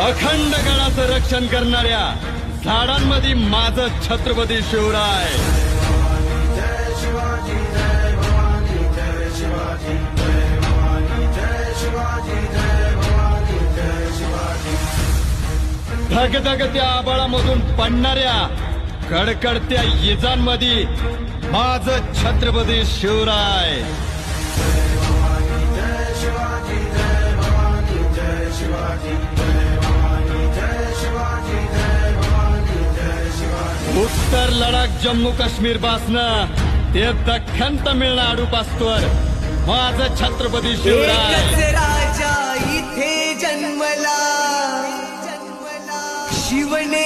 अखंड गडाचं रक्षण करणाऱ्या झाडांमध्ये माझं छत्रपती शिवराय. धगधगत्या आबाळामधून पडणाऱ्या कडकडत्या इजांमध्ये माझं छत्रपती शिवराय. उत्तर लडाख जम्मू काश्मीर पासनं ते दख्खन तमिळनाडू पासतोवर माझं छत्रपती शिवराय. एकच राजा इथे जन्मला शिवने